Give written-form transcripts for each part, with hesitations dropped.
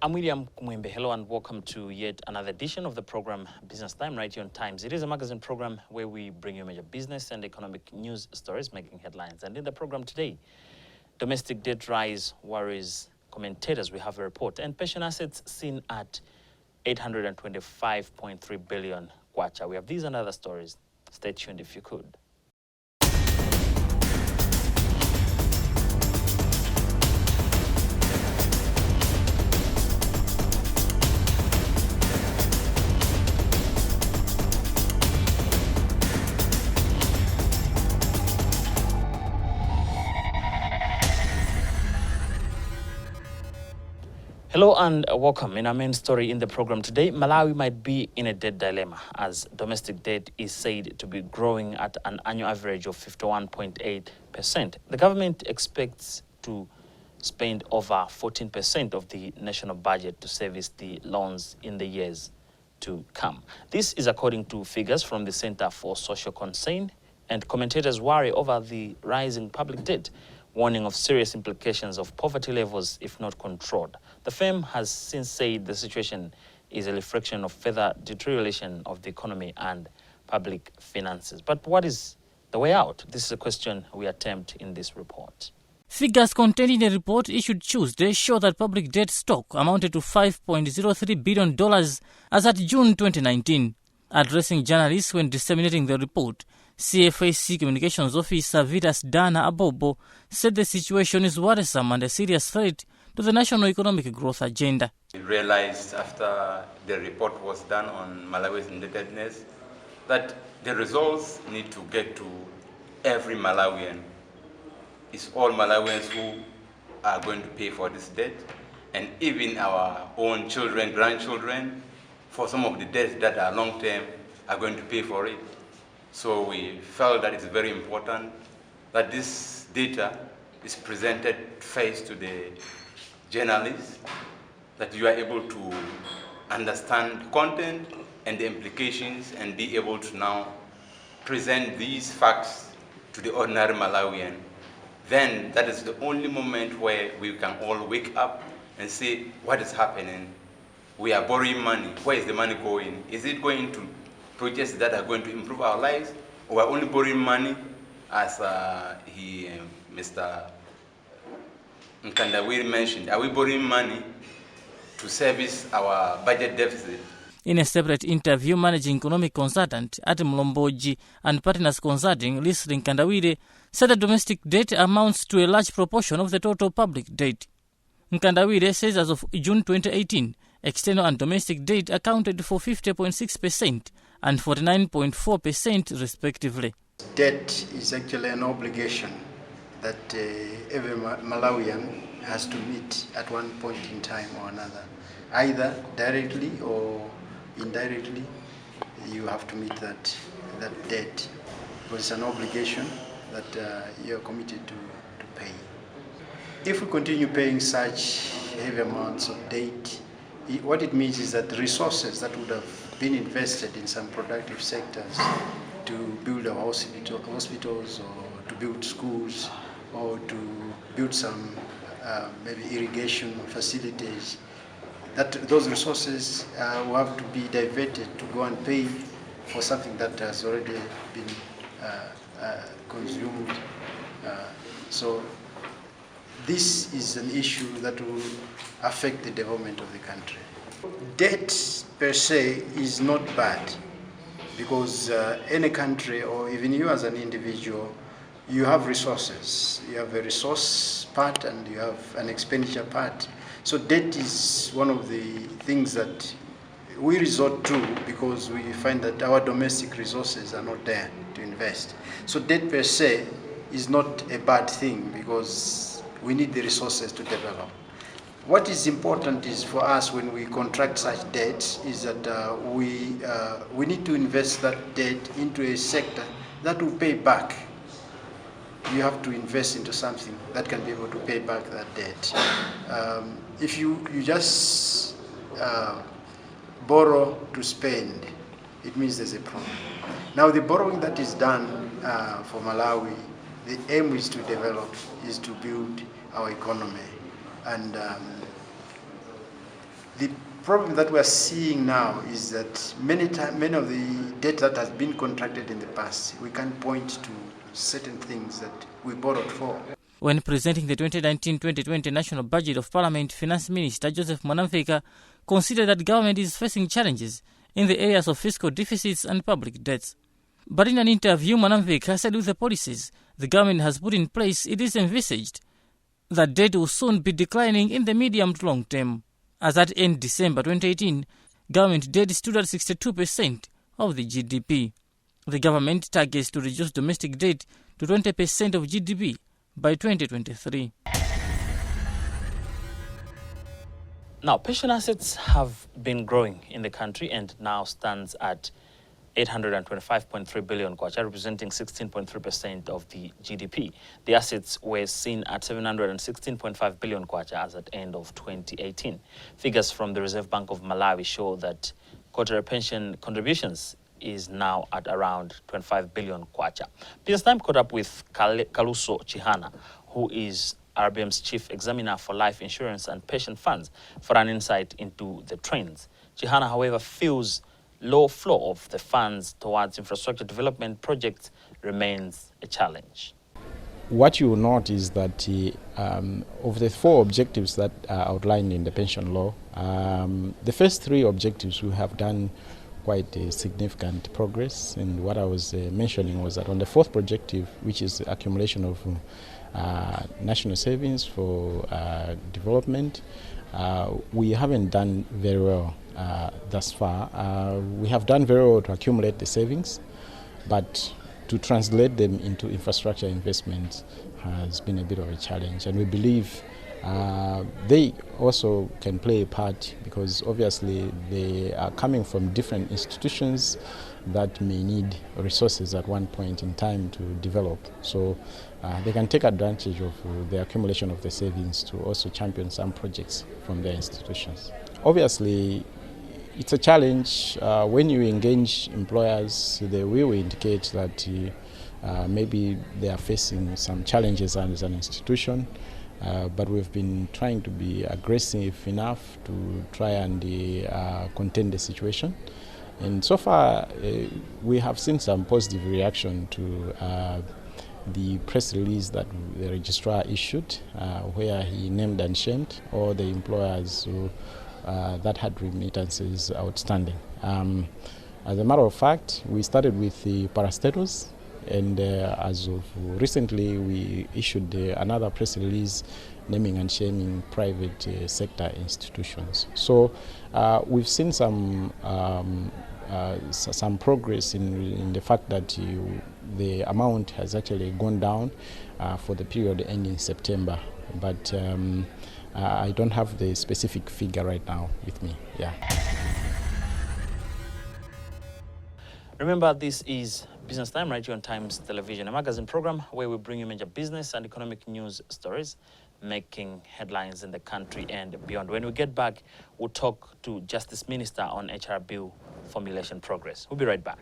I'm William Kumwembe. Hello and welcome to yet another edition of the program Business Time right here on Times. It is a magazine program where we bring you major business and economic news stories making headlines. And in the program today, domestic debt rise worries commentators. We have a report. And pension assets seen at 825.3 billion kwacha. We have these and other stories. Stay tuned if you could. Hello and welcome. In our main story in the program today, Malawi might be in a debt dilemma as domestic debt is said to be growing at an annual average of 51.8%. The government expects to spend over 14% of the national budget to service the loans in the years to come. This is according to figures from the Center for Social Concern, and commentators worry over the rising public debt, warning of serious implications of poverty levels if not controlled. The firm has since said the situation is a reflection of further deterioration of the economy and public finances. But what is the way out? This is a question we attempt in this report. Figures contained in a report issued Tuesday show that public debt stock amounted to $5.03 billion as at June 2019. Addressing journalists when disseminating the report, CFAC Communications Officer Vitas Dana Abobo said the situation is worrisome and a serious threat to the national economic growth agenda. We realized after the report was done on Malawi's indebtedness that the results need to get to every Malawian. It's all Malawians who are going to pay for this debt, and even our own children, grandchildren, for some of the debts that are long-term, are going to pay for it. So we felt that it's very important that this data is presented first to the journalists, that you are able to understand the content and the implications and be able to now present these facts to the ordinary Malawian. Then that is the only moment where we can all wake up and say, what is happening? We are borrowing money. Where is the money going? Is it going to projects that are going to improve our lives, or we're only borrowing money, as Mr. Nkandawiri mentioned? Are we borrowing money to service our budget deficit? In a separate interview, managing economic consultant at Mlomboji and Partners Consulting, Lisri Nkandawiri, said that domestic debt amounts to a large proportion of the total public debt. Nkandawiri says as of June 2018, external and domestic debt accounted for 50.6% and 49.4% respectively. Debt is actually an obligation that every Malawian has to meet at one point in time or another. Either directly or indirectly, you have to meet that debt, because it's an obligation that you're committed to pay. If we continue paying such heavy amounts of debt, what it means is that the resources that would have been invested in some productive sectors to build our hospitals or to build schools or to build some maybe irrigation facilities, that those resources will have to be diverted to go and pay for something that has already been consumed. So this is an issue that will affect the development of the country. Debt per se is not bad, because any country, or even you as an individual, you have resources. You have a resource part and you have an expenditure part. So debt is one of the things that we resort to because we find that our domestic resources are not there to invest. So debt per se is not a bad thing, because we need the resources to develop. What is important is for us when we contract such debts is that we need to invest that debt into a sector that will pay back. You have to invest into something that can be able to pay back that debt. If you just borrow to spend, it means there's a problem. Now the borrowing that is done for Malawi, the aim is to develop, is to build our economy. And The problem that we're seeing now is that many of the debt that has been contracted in the past, we can point to certain things that we borrowed for. When presenting the 2019-2020 National Budget of Parliament, Finance Minister Joseph Mwanamveka considered that government is facing challenges in the areas of fiscal deficits and public debts. But in an interview, Mwanamveka said with the policies the government has put in place, it is envisaged that debt will soon be declining in the medium to long term. As at end December 2018, government debt stood at 62% of the GDP. The government targets to reduce domestic debt to 20% of GDP by 2023. Now, pension assets have been growing in the country and now stands at 825.3 billion kwacha, representing 16.3% of the GDP. The assets were seen at 716.5 billion kwacha as at end of 2018. Figures from the Reserve Bank of Malawi show that quarterly pension contributions is now at around 25 billion kwacha. Business Time caught up with Kaluso Chihana, who is RBM's chief examiner for life insurance and pension funds, for an insight into the trends. Chihana, however, feels low flow of the funds towards infrastructure development projects remains a challenge. What you will note is that of the 4 objectives that are outlined in the pension law, the first 3 objectives we have done quite significant progress. And what I was mentioning was that on the 4th objective, which is the accumulation of national savings for development, we haven't done very well thus far. We have done very well to accumulate the savings, but to translate them into infrastructure investments has been a bit of a challenge. And we believe they also can play a part, because obviously they are coming from different institutions that may need resources at one point in time to develop. So they can take advantage of the accumulation of the savings to also champion some projects from their institutions. Obviously, it's a challenge. When you engage employers, they will indicate that maybe they are facing some challenges as an institution. But we've been trying to be aggressive enough to try and contain the situation. And so far, we have seen some positive reaction to the press release that the registrar issued, where he named and shamed all the employers who, that had remittances outstanding. As a matter of fact, we started with the parastatals, and as of recently, we issued another press release naming and shaming private sector institutions. So we've seen some progress in the fact that the amount has actually gone down for the period ending September, but I don't have the specific figure right now with me. Yeah. Remember, this is Business Time right here on Times Television, a magazine program where we bring you major business and economic news stories making headlines in the country and beyond. When we get back, we'll talk to Justice Minister on HR Bill formulation progress. We'll be right back.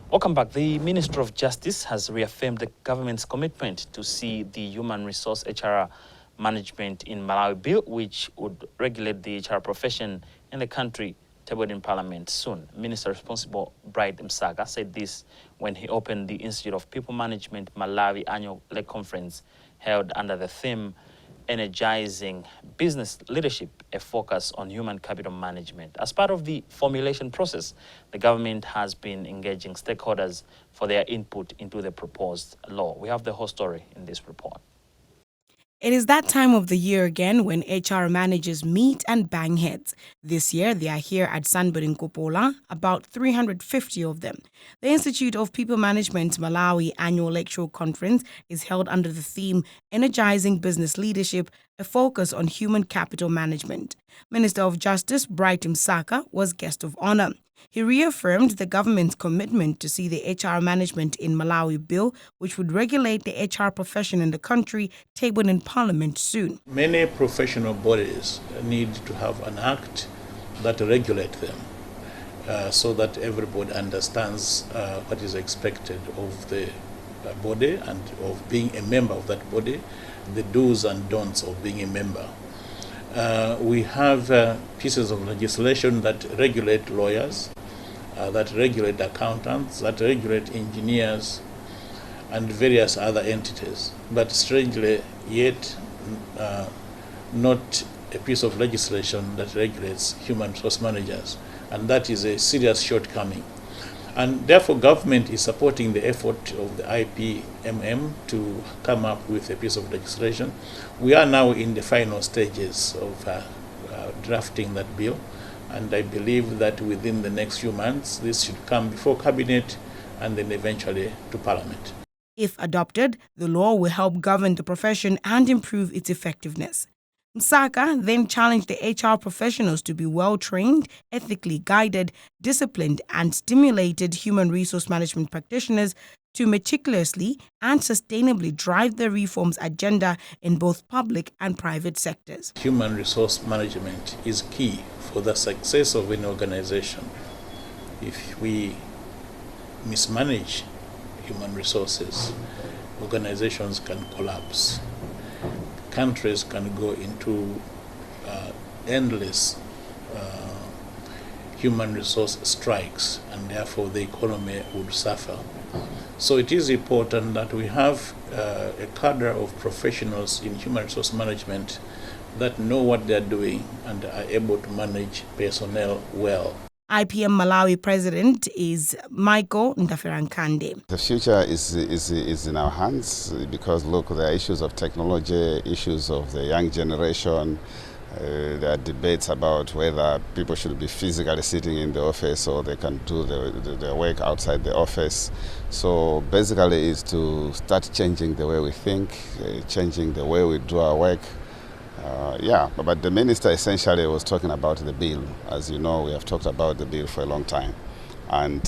Welcome back. The Minister of Justice has reaffirmed the government's commitment to see the human resource HR management in Malawi bill, which would regulate the HR profession in the country, tabled in Parliament soon. Minister responsible Bright Msaga said this when he opened the Institute of People Management Malawi annual conference held under the theme Energizing Business Leadership, a focus on human capital management. As part of the formulation process, the government has been engaging stakeholders for their input into the proposed law. We have the whole story in this report. It is that time of the year again when HR managers meet and bang heads. This year, they are here at Sanbed in Kopola, about 350 of them. The Institute of People Management Malawi annual lectural conference is held under the theme Energizing Business Leadership, a focus on human capital management. Minister of Justice Bright Msaka was guest of honor. He reaffirmed the government's commitment to see the HR management in Malawi bill, which would regulate the HR profession in the country, tabled in Parliament soon. Many professional bodies need to have an act that regulates them so that everybody understands what is expected of the body and of being a member of that body, the do's and don'ts of being a member. We have pieces of legislation that regulate lawyers, that regulate accountants, that regulate engineers, and various other entities. But strangely, yet not a piece of legislation that regulates human resource managers. And that is a serious shortcoming. And therefore, government is supporting the effort of the IPMM to come up with a piece of legislation. We are now in the final stages of drafting that bill, and I believe that within the next few months, this should come before Cabinet and then eventually to Parliament. If adopted, the law will help govern the profession and improve its effectiveness. Msaka then challenged the HR professionals to be well-trained, ethically guided, disciplined, and stimulated human resource management practitioners to meticulously and sustainably drive the reforms agenda in both public and private sectors. Human resource management is key for the success of an organization. If we mismanage human resources, organizations can collapse. Countries can go into endless human resource strikes, and therefore the economy would suffer. So it is important that we have a cadre of professionals in human resource management that know what they're doing and are able to manage personnel well. IPM Malawi president is Michael Ndafirankande. The future is in our hands because, look, there are issues of technology, issues of the young generation. There are debates about whether people should be physically sitting in the office or they can do their work outside the office. So basically it's to start changing the way we think, changing the way we do our work. But the minister essentially was talking about the bill. As you know, we have talked about the bill for a long time. And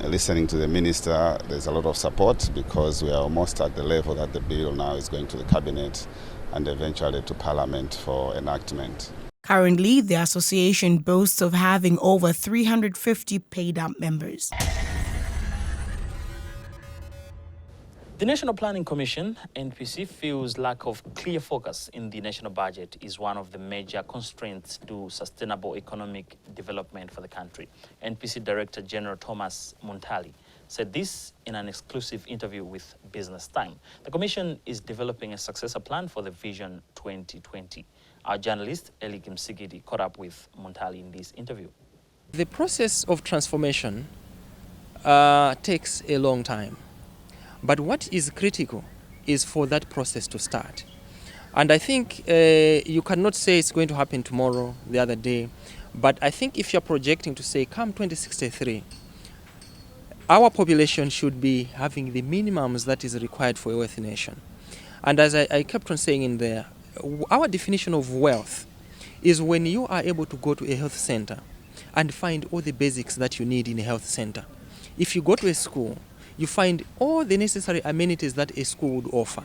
listening to the minister, there's a lot of support because we are almost at the level that the bill now is going to the cabinet and eventually to Parliament for enactment. Currently, the association boasts of having over 350 paid-up members. The National Planning Commission, NPC, feels lack of clear focus in the national budget is one of the major constraints to sustainable economic development for the country. NPC Director General Thomas Muntali said this in an exclusive interview with Business Time. The Commission is developing a successor plan for the Vision 2020. Our journalist, Eli Kimsigidi, caught up with Muntali in this interview. The process of transformation takes a long time. But what is critical is for that process to start. And I think you cannot say it's going to happen tomorrow, the other day. But I think if you're projecting to say, come 2063, our population should be having the minimums that is required for a wealthy nation. And as I kept on saying in there, our definition of wealth is when you are able to go to a health center and find all the basics that you need in a health center. If you go to a school, you find all the necessary amenities that a school would offer.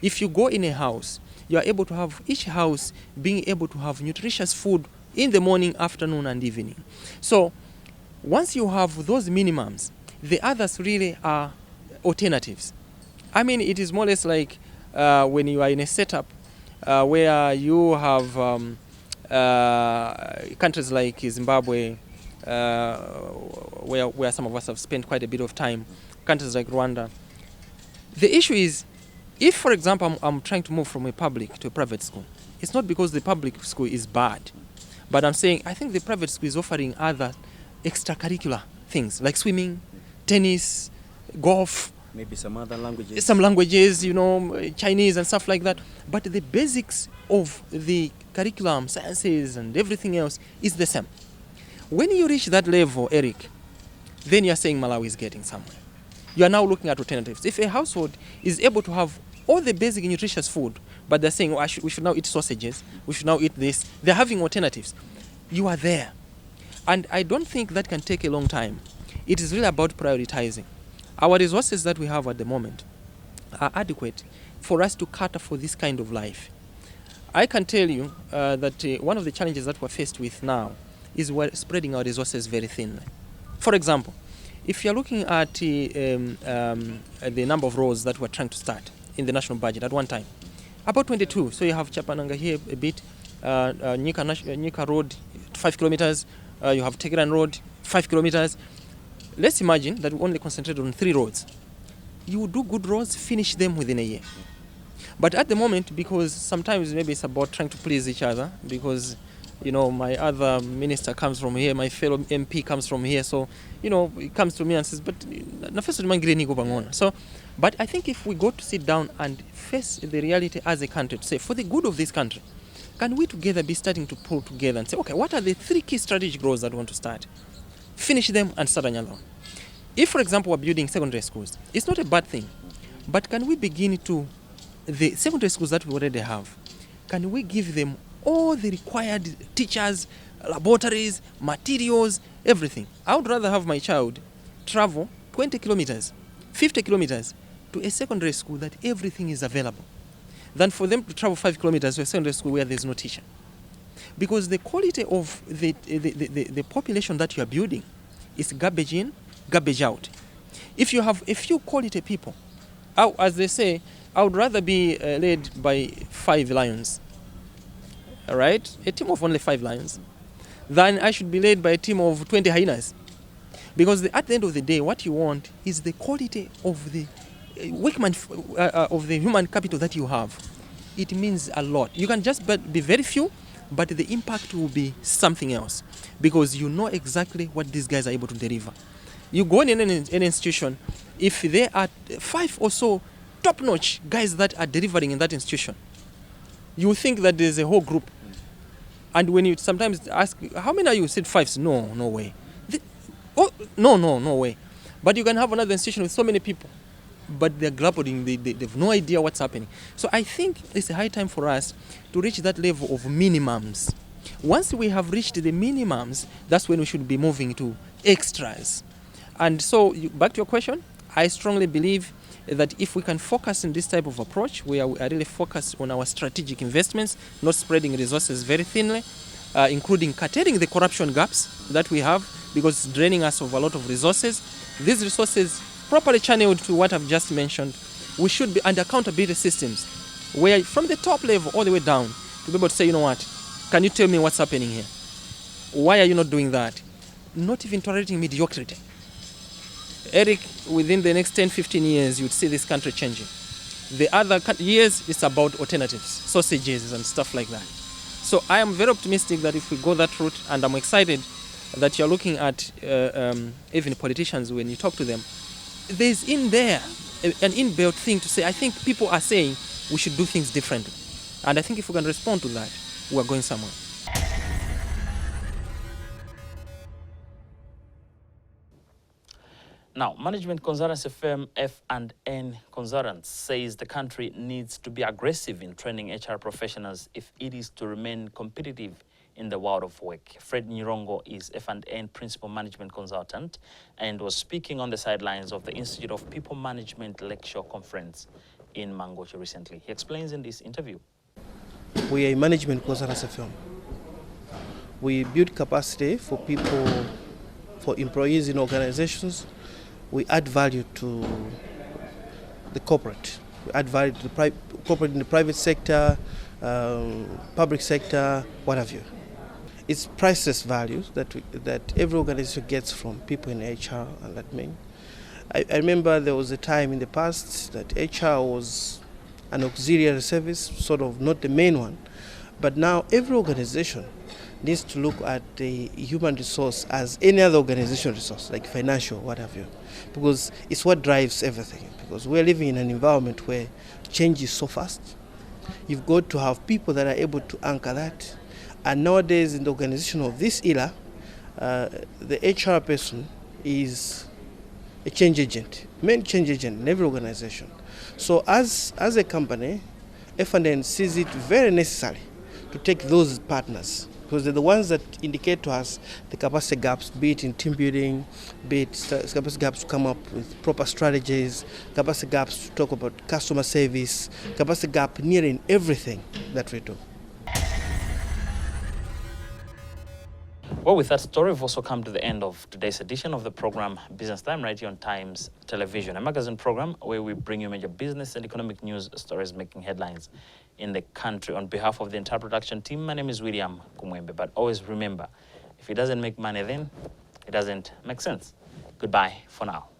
If you go in a house, you are able to have each house being able to have nutritious food in the morning, afternoon, and evening. So once you have those minimums, the others really are alternatives. I mean, it is more or less like when you are in a setup where you have countries like Zimbabwe, where some of us have spent quite a bit of time, countries like Rwanda. The issue is, if, for example, I'm trying to move from a public to a private school, it's not because the public school is bad, but I'm saying I think the private school is offering other extracurricular things like swimming, tennis, golf, maybe some other languages. Some languages, you know, Chinese and stuff like that. But the basics of the curriculum, sciences and everything else is the same. When you reach that level, Eric, then you're saying Malawi is getting somewhere. You are now looking at alternatives. If a household is able to have all the basic nutritious food, but they're saying, oh, we should now eat sausages, we should now eat this, they're having alternatives. You are there. And I don't think that can take a long time. It is really about prioritizing. Our resources that we have at the moment are adequate for us to cater for this kind of life. I can tell you that one of the challenges that we're faced with now is we're spreading our resources very thinly. For example, if you're looking at the number of roads that we're trying to start in the national budget at one time, about 22. So you have Chapananga here a bit, Nyika Road, 5 kilometers, you have Tegeran Road, 5 kilometers. Let's imagine that we only concentrate on 3 roads. You do good roads, finish them within a year. But at the moment, because sometimes maybe it's about trying to please each other, because my other minister comes from here, my fellow MP comes from here, so it comes to me and says, but but I think if we go to sit down and face the reality as a country, to say, for the good of this country, can we together be starting to pull together and say, okay, what are the 3 key strategic goals that we want to start? Finish them and start another one. If, for example, we're building secondary schools, it's not a bad thing, but can we begin to, the secondary schools that we already have, can we give them all the required teachers, laboratories, materials, everything? I would rather have my child travel 20 kilometers, 50 kilometers to a secondary school that everything is available than for them to travel 5 kilometers to a secondary school where there's no teacher. Because the quality of the population that you are building is garbage in, garbage out. If you have a few quality people, as they say, I would rather be led by 5 lions, all right? A team of only 5 lions, than I should be led by a team of 20 hyenas. Because at the end of the day, what you want is the quality of the of the human capital that you have. It means a lot. You can just be very few, but the impact will be something else, because you know exactly what these guys are able to deliver. You go in an institution, if there are 5 or so top-notch guys that are delivering in that institution, you think that there's a whole group. And when you sometimes ask, how many are you? Said 5. No way. No way. But you can have another institution with so many people, but they're grappling, they have no idea what's happening. So I think it's a high time for us to reach that level of minimums. Once we have reached the minimums, that's when we should be moving to extras. And so, back to your question, I strongly believe that if we can focus on this type of approach, where we are really focused on our strategic investments, not spreading resources very thinly, including curtailing the corruption gaps that we have, because it's draining us of a lot of resources. These resources properly channeled to what I've just mentioned, we should be under accountability systems, where from the top level all the way down, to be able to say, what, can you tell me what's happening here? Why are you not doing that? Not even tolerating mediocrity. Eric, within the next 10-15 years, you'd see this country changing. The other years, it's about alternatives, sausages and stuff like that. So I am very optimistic that if we go that route, and I'm excited that you're looking at even politicians, when you talk to them, there's in there an inbuilt thing to say, I think people are saying we should do things differently. And I think if we can respond to that, we're going somewhere. Now, management consultancy firm F&N Consultants says the country needs to be aggressive in training HR professionals if it is to remain competitive in the world of work. Fred Nyirongo is F&N Principal Management Consultant and was speaking on the sidelines of the Institute of People Management Lecture Conference in Mangochi recently. He explains in this interview. We are a management consultancy firm. We build capacity for people, for employees in organizations. We add value to the corporate. We add value to the corporate in the private sector, public sector, what have you. It's priceless value that every organization gets from people in HR and admin. I remember there was a time in the past that HR was an auxiliary service, sort of not the main one. But now every organization needs to look at the human resource as any other organization resource, like financial, what have you, because it's what drives everything. Because we're living in an environment where change is so fast. You've got to have people that are able to anchor that. And nowadays in the organization of this era, the HR person is a change agent, main change agent in every organization. So as a company, F&N sees it very necessary to take those partners because they're the ones that indicate to us the capacity gaps, be it in team building, be it capacity gaps to come up with proper strategies, capacity gaps to talk about customer service, capacity gap nearing everything that we do. Well, with that story, we've also come to the end of today's edition of the program Business Time, right here on Times Television, a magazine program where we bring you major business and economic news stories making headlines in the country. On behalf of the entire production team, my name is William Kumwembe. But always remember, if it doesn't make money, then it doesn't make sense. Goodbye for now.